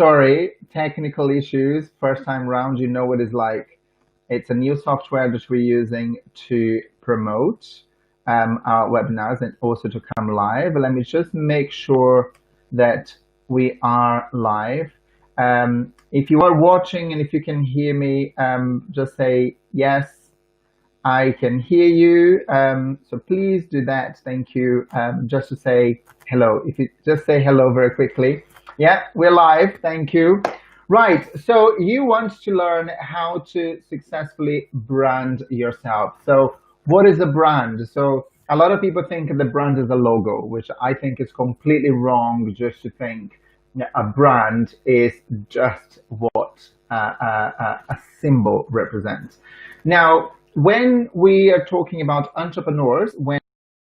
sorry, technical issues. First time round, you know what it's like. It's a new software that we're using to promote our webinars and also to come live. Let me just make sure that we are live. If you are watching and if you can hear me, just say yes, I can hear you. So please do that. Thank you. Just to say hello. If you just say hello very quickly. Yeah, we're live. Thank you. Right. So you want to learn how to successfully brand yourself. So what is a brand? So a lot of people think the brand is a logo, which I think is completely wrong. Just to think a brand is just what a symbol represents. Now, when we are talking about entrepreneurs, when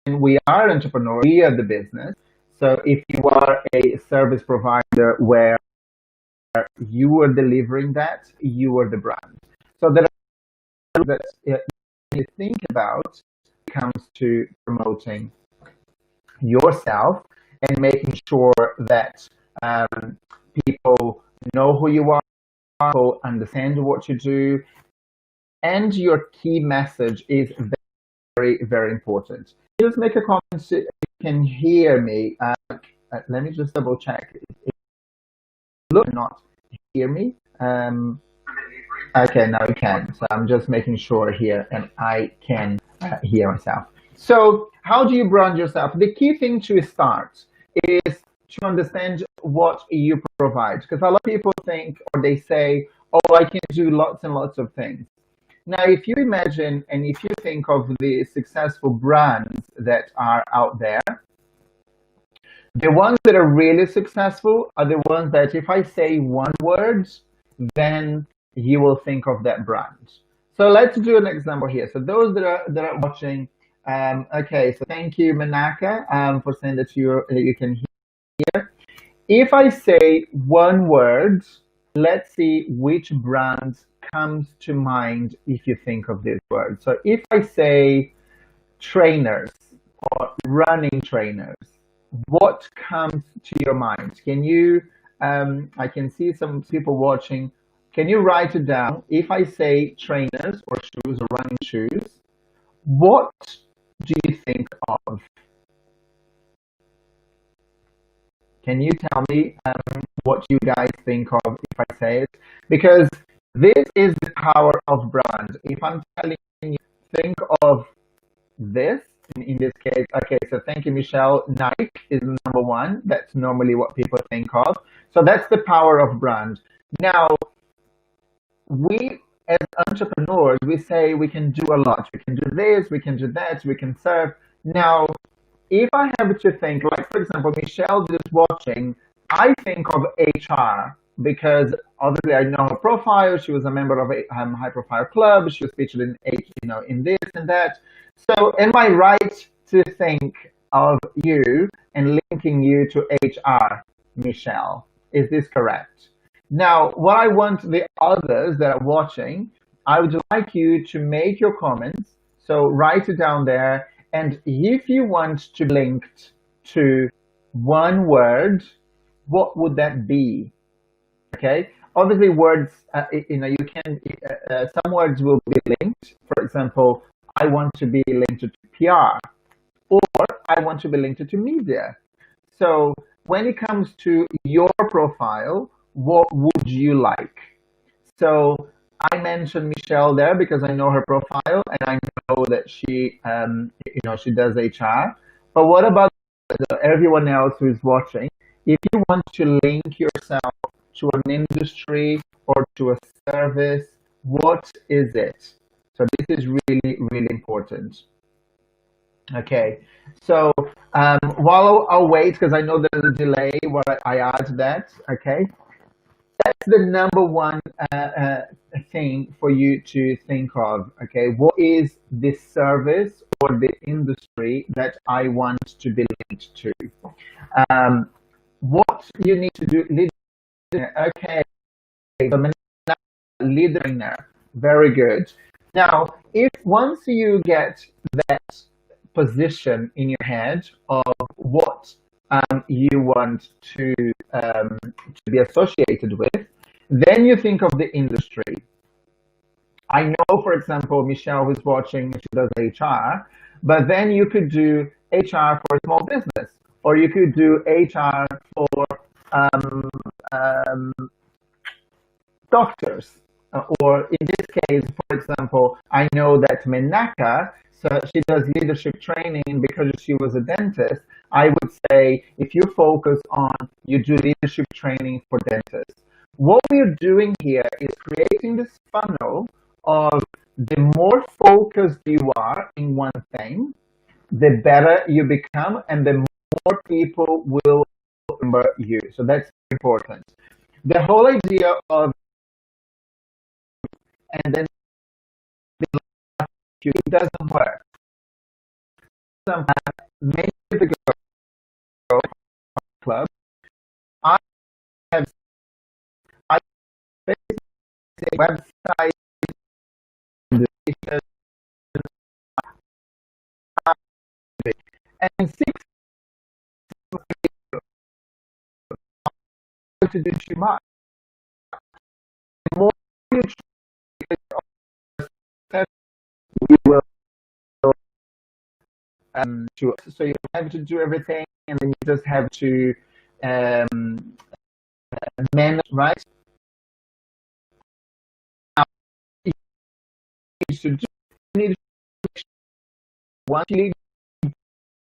we are entrepreneurs, we are the business. So if you are a service provider where you are delivering that, you are the brand. So there are things that you think about when it comes to promoting yourself and making sure that people know who you are, people understand what you do, and your key message is very, very important. Just make a comment if you can hear me. Let me just double check. Look, not hear me. Okay, now you can. So I'm just making sure here, and I can hear myself. So how do you brand yourself? The key thing to start is to understand what you provide, because a lot of people think, or they say, oh, I can do lots and lots of things. Now, if you imagine and if you think of the successful brands that are out there, the ones that are really successful are the ones that if I say one word, then you will think of that brand. So let's do an example here. So those that are watching, okay, so thank you, Manaka, for saying that you can hear. If I say one word, let's see which brand comes to mind if you think of this word. So if I say trainers or running trainers, what comes to your mind? Can you, I can see some people watching, can you write it down? If I say trainers or shoes or running shoes, what do you think of? Can you tell me what you guys think of if I say it? Because this is the power of brand. If I'm telling you, think of this, in this case, okay, so thank you, Michelle. Nike is number one. That's normally what people think of. So that's the power of brand. Now, we as entrepreneurs, we say we can do a lot. We can do this, we can do that, we can serve. Now, if I have to think, like for example, Michelle is watching, I think of HR because obviously I know her profile. She was a member of a high profile club. She was featured in in this and that. So am I right to think of you and linking you to HR, Michelle? Is this correct? Now, what I want the others that are watching, I would like you to make your comments. So write it down there. And if you want to link to one word, what would that be? Okay. Obviously, words, you can, some words will be linked. For example, I want to be linked to PR, or I want to be linked to media. So when it comes to your profile, what would you like? So I mentioned Michelle there because I know her profile and I know that she, she does HR. But what about everyone else who is watching? If you want to link yourself to an industry or to a service, what is it? So this is really, really important. Okay, so while I'll wait, because I know there's a delay while I add that, okay? That's the number one thing for you to think of, okay? What is the service or the industry that I want to be linked to? What you need to do, okay, so lead trainer, very good. Now, if once you get that position in your head of what you want to be associated with. Then you think of the industry. I know, for example, Michelle, who's watching, she does HR, but then you could do HR for a small business, or you could do HR for um, um, doctors. Or in this case, for example, I know that Menaka, so she does leadership training because she was a dentist. I would say if you focus on, you do leadership training for dentists. What we're doing here is creating this funnel of the more focused you are in one thing, the better you become and the more people will remember you. So that's important. The whole idea of, and then it doesn't work. Many of the girls club, I have I a website and six to do too much. The more you try, you will so you have to do everything, and then you just have to manage, right? Now, you need to do, you need to once you leave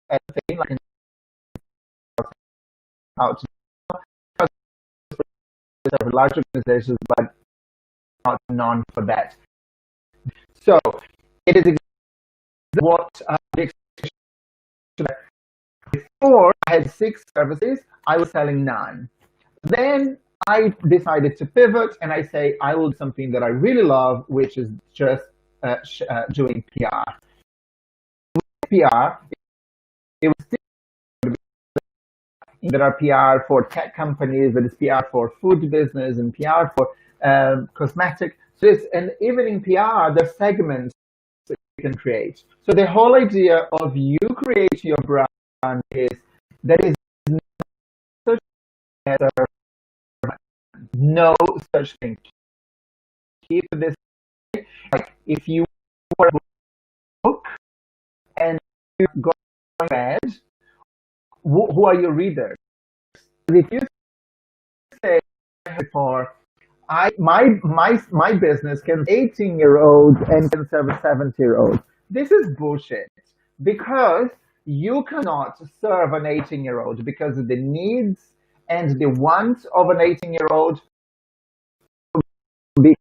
a thing like how to large organizations, but not known for that. So it is what before I had 6 services, I was selling 9. Then I decided to pivot and I say I will do something that I really love, which is just doing PR. With PR, it was still, there are PR for tech companies, there is PR for food business and PR for cosmetic. So it's, and even in PR, there are segments that you can create. So the whole idea of you create your brand is there is no such thing. Keep this, like if you were a book and you go ahead, who are your readers? If you say for my business can 18-year-olds and can serve a 70-year-old. This is bullshit because you cannot serve an 18-year-old because the needs and the wants of an 18-year-old will be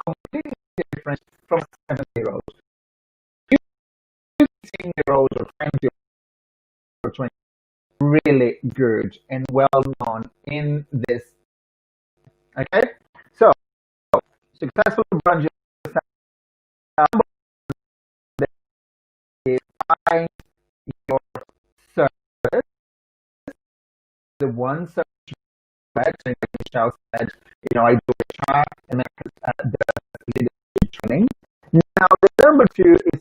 completely different from a 70-year-old. 18-year-old or 20 or 20 really good and well known in this. Okay, so successful brand find your service, the one service and Michelle said, I do HR and the leadership training. Now the number 2 is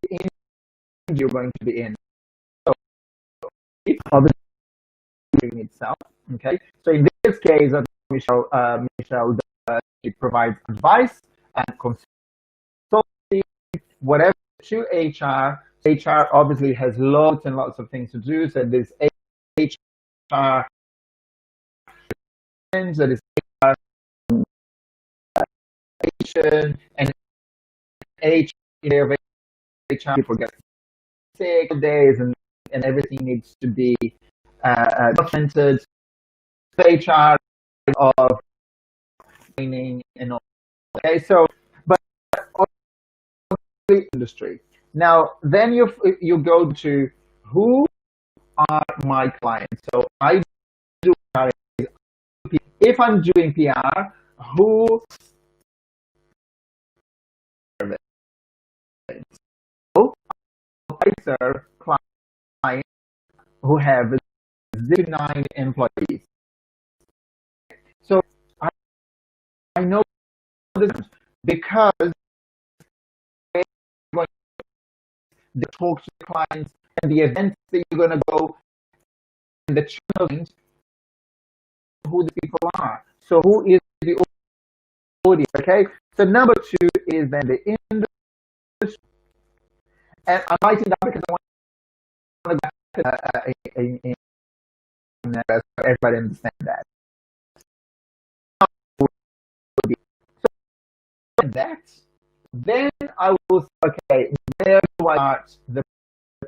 the industry you're going to be in. So it's obviously itself. Okay, so in this case, Michelle she provides advice and consulting, whatever to HR. HR obviously has lots and lots of things to do. So there's HR, that is HR, and HR people get sick days, and everything needs to be documented. HR of training and all. Okay, so but industry. Now then you go to who are my clients. So I do if I'm doing PR, who I serve clients who have 9 employees. So I know this because they talk to the clients and the events that you're going to go, the channel, who the people are. So who is the audience? Okay. So number two is then the industry. And I'm writing that because I want to go so everybody understand that. So that, then I will say, okay, where do I start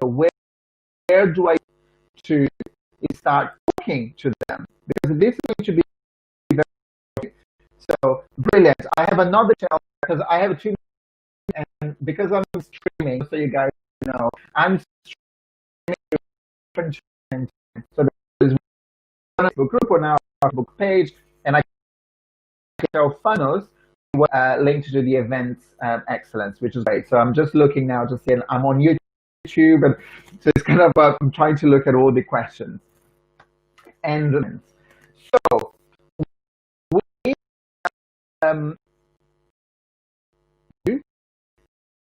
where do I to start talking to them? Because this is going to be very so brilliant. I have another channel because I have two, and because I'm streaming, so you guys know, I'm streaming different content. So there's one Facebook group or now a Facebook page, and I can show funnels linked to the events excellence, which is great. So I'm just looking now to see, I'm on YouTube, and so it's kind of I'm trying to look at all the questions. And so we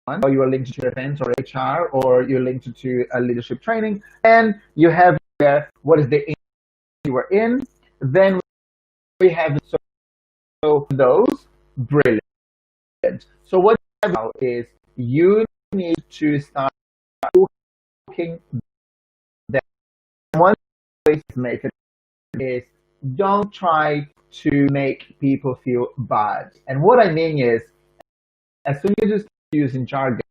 or you are linked to events or HR, or you're linked to a leadership training, and you have there what is the industry you are in. Then we have so those brilliant. So what now is you need to start talking. That one way to make it is don't try to make people feel bad. And what I mean is, as soon as you start using jargon,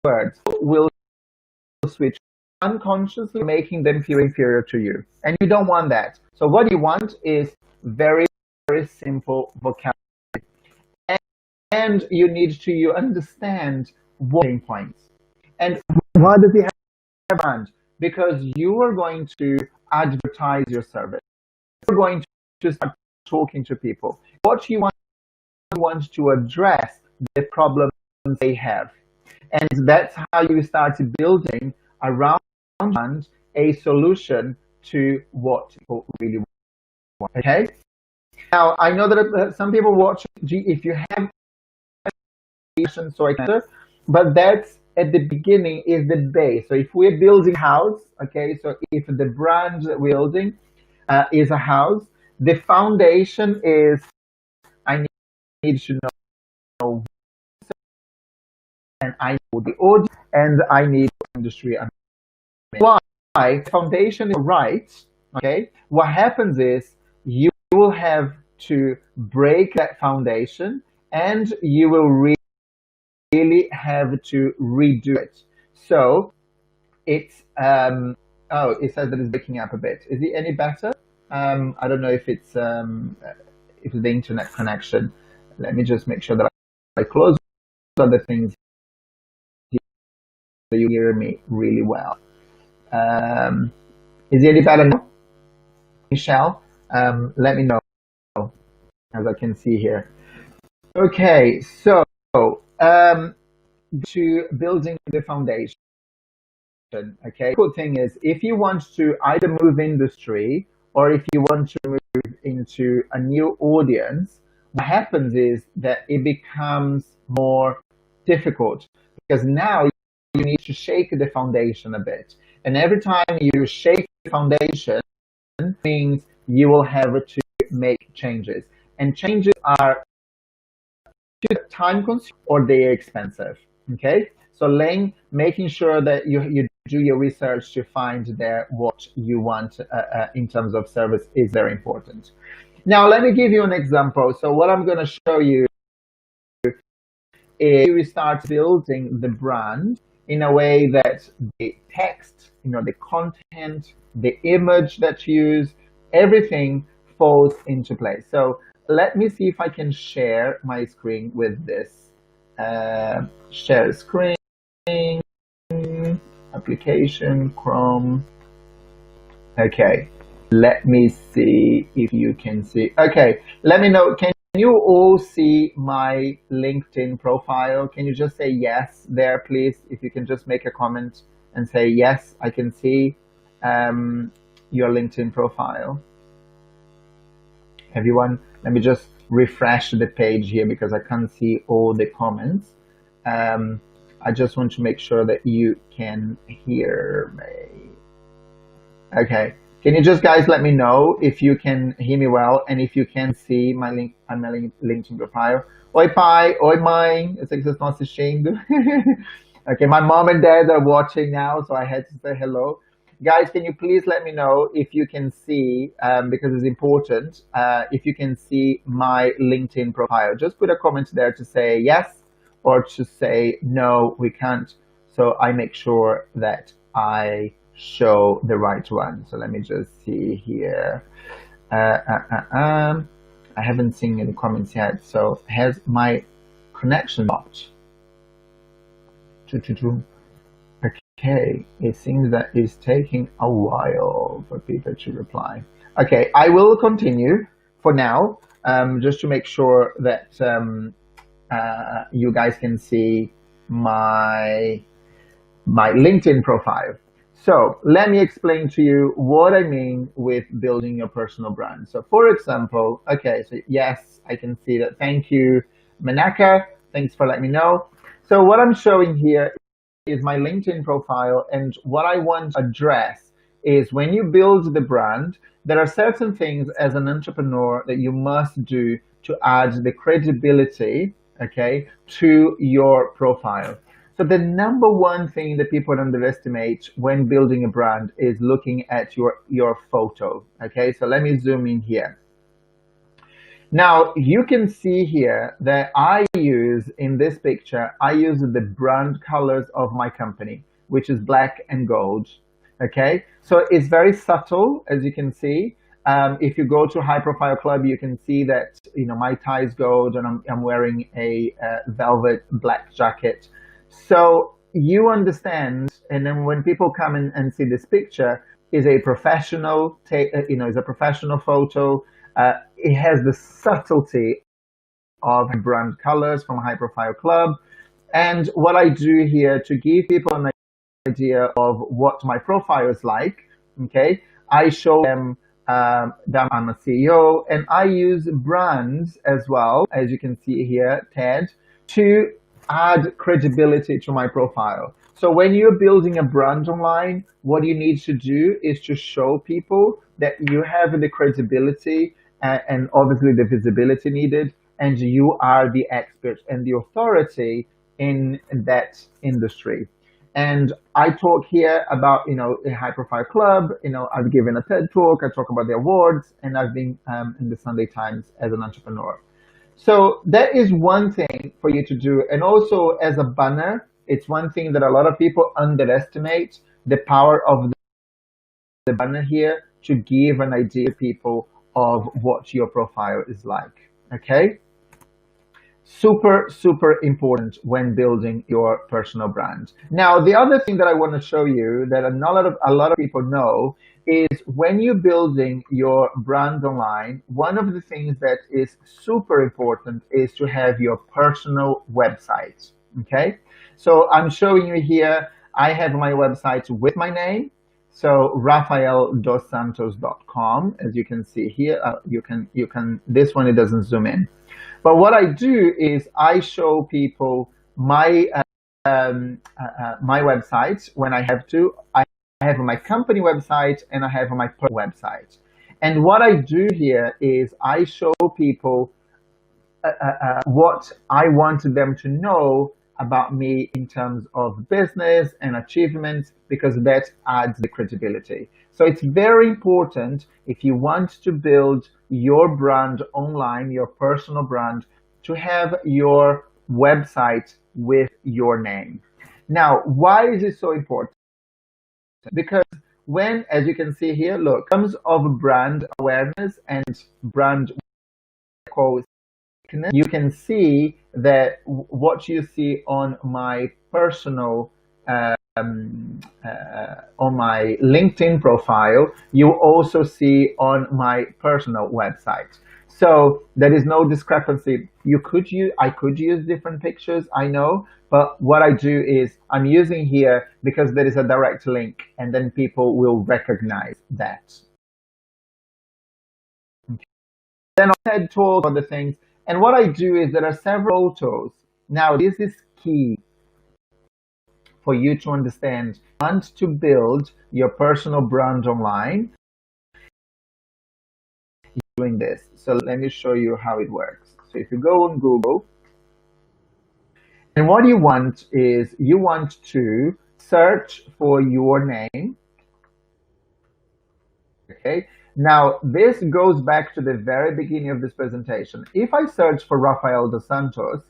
words will switch unconsciously, making them feel inferior to you. And you don't want that. So what you want is very, very simple vocabulary. And you need to understand what points. And why does he have a brand? Because you are going to advertise your service. You're going to start talking to people. What you want to address the problems they have. And that's how you start building around a solution to what people really want. Okay? Now, I know that some people watch, if you have questions, so I can answer, but that's at the beginning is the base. So if we're building a house, okay, so if the brand that we're building is a house, the foundation is I need to know, and I know the audience, and I need industry. Why? Foundation is right, okay? What happens is you will have to break that foundation, and you will really have to redo it. So it's oh, it says that it's breaking up a bit. Is it any better? I don't know if it's the internet connection. Let me just make sure that I close other things so you hear me really well. Is it any better now? Michelle, let me know, as I can see here. Okay, so to building the foundation. Okay, cool thing is, if you want to either move industry or if you want to move into a new audience, what happens is that it becomes more difficult because now you need to shake the foundation a bit. And every time you shake the foundation means you will have to make changes. And changes are time consuming or they are expensive. Okay? So making sure that you do your research to find there what you want in terms of service is very important. Now, let me give you an example. So what I'm going to show you is we start building the brand in a way that the text, the content, the image that you use, everything falls into place. So let me see if I can share my screen with this. Share screen, application, Chrome. Okay, let me see if you can see. Okay, let me know. Can you all see my LinkedIn profile? Can you just say yes there, please? If you can just make a comment and say yes, I can see your LinkedIn profile. Everyone, let me just refresh the page here because I can't see all the comments. I just want to make sure that you can hear me. Okay. Can you just guys let me know if you can hear me well and if you can see my link, my LinkedIn profile? Oi, pai. Oi, mãe. Eu sei que vocês estão assistindo. Okay, my mom and dad are watching now, so I had to say hello. Guys, can you please let me know if you can see, because it's important, if you can see my LinkedIn profile. Just put a comment there to say yes or to say no, we can't. So I make sure that I show the right one. So let me just see here. I haven't seen any comments yet. So has my connection stopped? Okay, it seems that it's taking a while for people to reply. Okay, I will continue for now, just to make sure that you guys can see my LinkedIn profile. So let me explain to you what I mean with building your personal brand. So for example, okay, so yes, I can see that. Thank you, Manaka. Thanks for letting me know. So what I'm showing here is my LinkedIn profile, and what I want to address is when you build the brand, there are certain things as an entrepreneur that you must do to add the credibility, okay, to your profile. So the number one thing that people underestimate when building a brand is looking at your photo. Okay, so let me zoom in here. Now you can see here that I use in this picture, I use the brand colors of my company, which is black and gold. Okay, so it's very subtle, as you can see. If you go to High Profile Club, you can see that, you know, my tie is gold and I'm wearing a velvet black jacket. So you understand, and then when people come in and see this picture, is a professional, is a professional photo. It has the subtlety of brand colors from High Profile Club. And what I do here to give people an idea of what my profile is like, okay, I show them that I'm a CEO, and I use brands as well, as you can see here, TED, to add credibility to my profile. So when you're building a brand online, what you need to do is to show people that you have the credibility and obviously the visibility needed, and you are the expert and the authority in that industry. And I talk here about, you know, a High Profile Club, you know, I've given a TED talk, I talk about the awards, and I've been in the Sunday Times as an entrepreneur. So that is one thing for you to do. And also as a banner, it's one thing that a lot of people underestimate, the power of the banner here to give an idea to people of what your profile is like. Okay? Super, super important when building your personal brand. Now, the other thing that I want to show you that a lot of people know is when you're building your brand online, one of the things that is super important is to have your personal website. Okay, so I'm showing you here, I have my website with my name. So rafaeldossantos.com, as you can see here, this one, it doesn't zoom in. But what I do is I show people my my website when I have to. I have my company website and I have my personal website. And what I do here is I show people what I want them to know about me in terms of business and achievements, because that adds the credibility. So it's very important, if you want to build your brand online, your personal brand, to have your website with your name. Now, why is it so important? Because when, as you can see here, look, in terms of brand awareness and brand quality, you can see that what you see on my personal on my LinkedIn profile, you also see on my personal website. So there is no discrepancy. I could use different pictures, I know, but what I do is I'm using here because there is a direct link, and then people will recognize that. Okay. Then on TED Talk, other things. And what I do is there are several photos. Now, this is key. for you to understand. Want to build your personal brand online, doing this. So let me show you how it works. So if you go on Google, and what you want is you want to search for your name. Okay. Now this goes back to the very beginning of this presentation. If I search for Rafael dos Santos,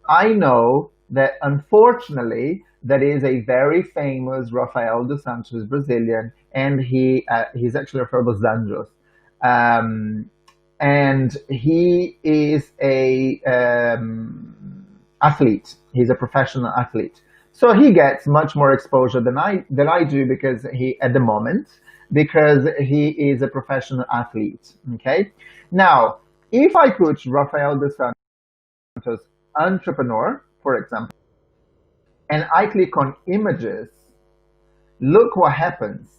I know that unfortunately that is a very famous Rafael dos Santos, Brazilian, and he's actually Rafael dos Anjos. And he is a athlete. He's a professional athlete. So he gets much more exposure than I do because he is a professional athlete. Okay. Now, if I put Rafael dos Santos entrepreneur, for example, and I click on images, look what happens.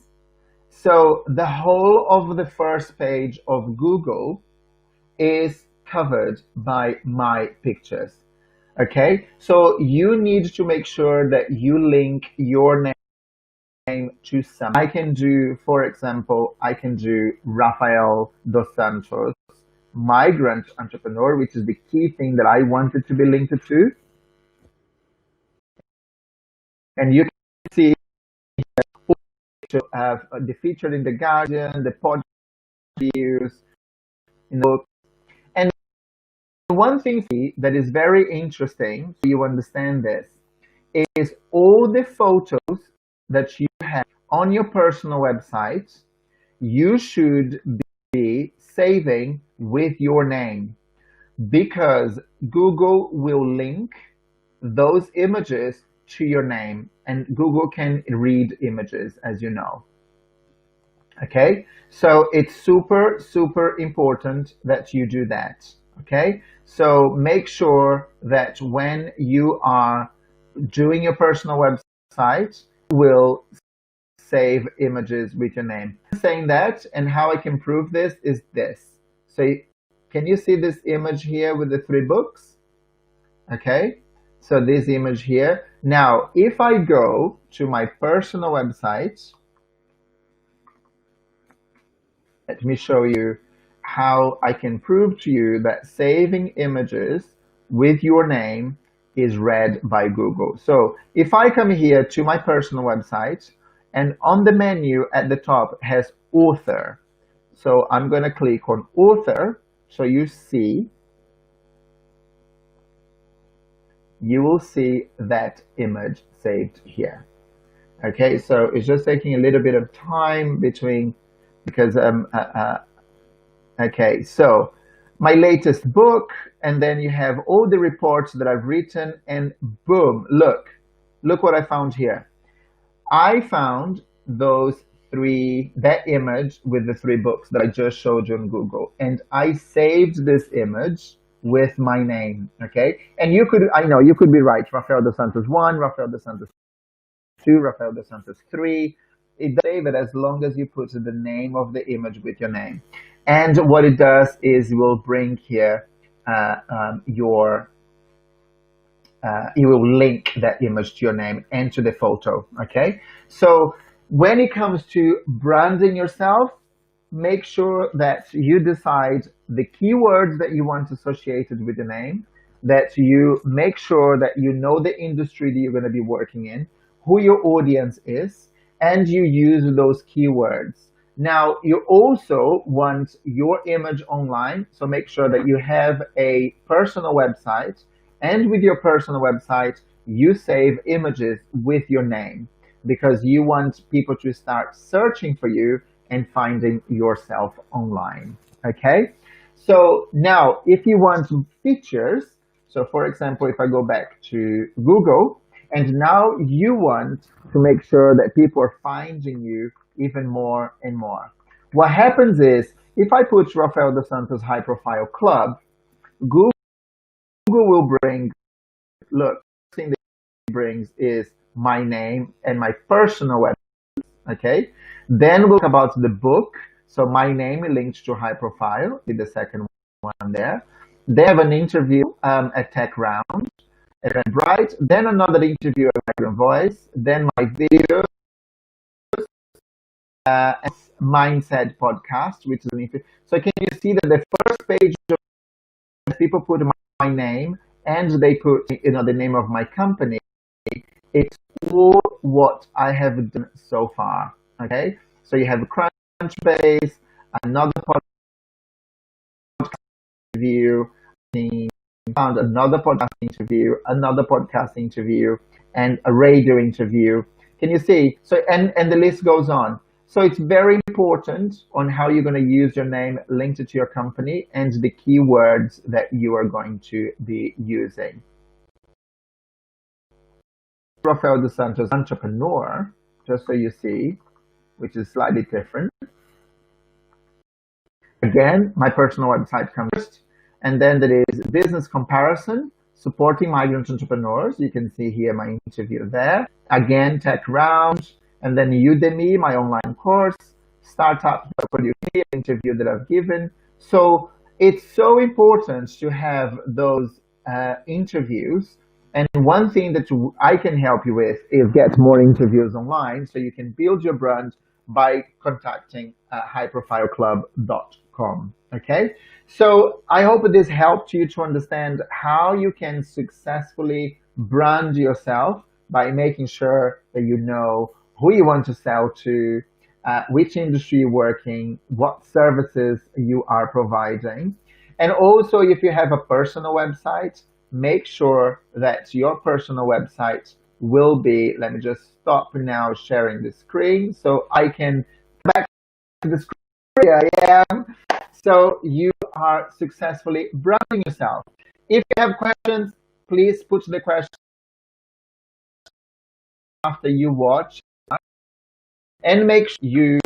So the whole of the first page of Google is covered by my pictures. Okay, so you need to make sure that you link your name to some. I can do, for example, I can do Rafael dos Santos, migrant entrepreneur, which is the key thing that I wanted to be linked to. And you can see to have the featured in the Guardian, the podcast reviews, in the book. And one thing that is very interesting, so you understand this, is all the photos that you have on your personal website, you should be saving with your name, because Google will link those images to your name, and Google can read images, as you know. Okay, so it's super, super important that you do that. Okay, so make sure that when you are doing your personal website, will save images with your name. Saying that, and how I can prove this is this. So can you see this image here with the 3 books? Okay, so this image here. Now, if I go to my personal website, let me show you how I can prove to you that saving images with your name is read by Google. So if I come here to my personal website, and on the menu at the top has author. So I'm going to click on author. So you will see that image saved here. Okay, so it's just taking a little bit of time between, because okay, so my latest book, and then you have all the reports that I've written, and boom, look what I found here. I found that image with the 3 books that I just showed you on Google, and I saved this image with my name. Okay, and I know you could be right, Rafael dos Santos 1, Rafael dos Santos 2, Rafael dos Santos 3. It does save it as long as you put the name of the image with your name. And what it does is it will bring here it will link that image to your name and to the photo. Okay, so when it comes to branding yourself, make sure that you decide the keywords that you want associated with the name, that you make sure that you know the industry that you're going to be working in, who your audience is, and you use those keywords. Now, you also want your image online, so make sure that you have a personal website, and with your personal website, you save images with your name, because you want people to start searching for you and finding yourself online. Okay, so now if you want features, so for example, if I go back to Google, and now you want to make sure that people are finding you even more and more. What happens is, if I put Rafael dos Santos High Profile Club, Google will bring, look, the thing that it brings is my name and my personal website. Okay, then we'll talk about the book. So my name linked to High Profile, with the second one there. They have an interview at TechRound. Eventbrite, then another interview at Vibrant Voice, then my video, Mindset Podcast, which is an interview. So can you see that the first page of people put my name and they put the name of my company. It's all what I have done so far. Okay, so you have Crunchbase, another podcast interview, found another podcast interview, and a radio interview. Can you see? So and the list goes on. So it's very important on how you're going to use your name, linked it to your company, and the keywords that you are going to be using. Rafael dos Santos Entrepreneur, just so you see, which is slightly different. Again, my personal website comes first, and then there is business comparison, supporting migrant entrepreneurs. You can see here my interview there. Again, Tech Round, and then Udemy, my online course, Startup.UK, interview that I've given. So it's so important to have those interviews. And one thing that I can help you with is get more interviews online so you can build your brand by contacting highprofileclub.com. Okay, so I hope this helped you to understand how you can successfully brand yourself by making sure that you know who you want to sell to, which industry you're working, what services you are providing. And also, if you have a personal website, make sure that your personal website will be, let me just stop now sharing the screen so I can come back to the screen. Here I am. So you are successfully branding yourself. If you have questions, please put the question after you watch, and make sure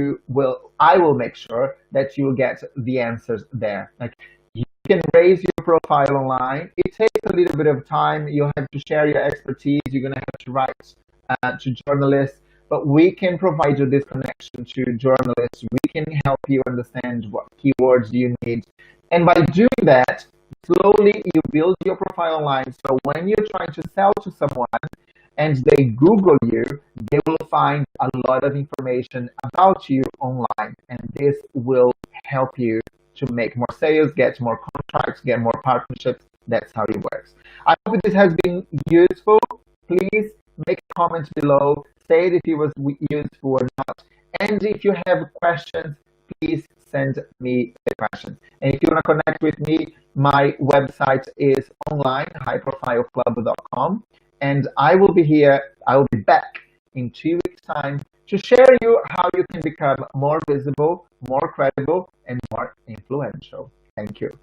I will make sure that you will get the answers there. Like, you can raise your profile online. It takes a little bit of time. You'll have to share your expertise. You're going to have to write to journalists, but we can provide you this connection to journalists. We can help you understand what keywords you need. And by doing that, slowly you build your profile online. So when you're trying to sell to someone and they Google you, they will find a lot of information about you online. And this will help you to make more sales, get more contracts, get more partnerships. That's how it works. I hope this has been useful. Please make a comment below. Say if it was useful or not. And if you have questions, please send me the questions. And if you want to connect with me, my website is online, highprofileclub.com. And I will be back in 2 weeks' time to share you how you can become more visible, more credible, and more influential. Thank you.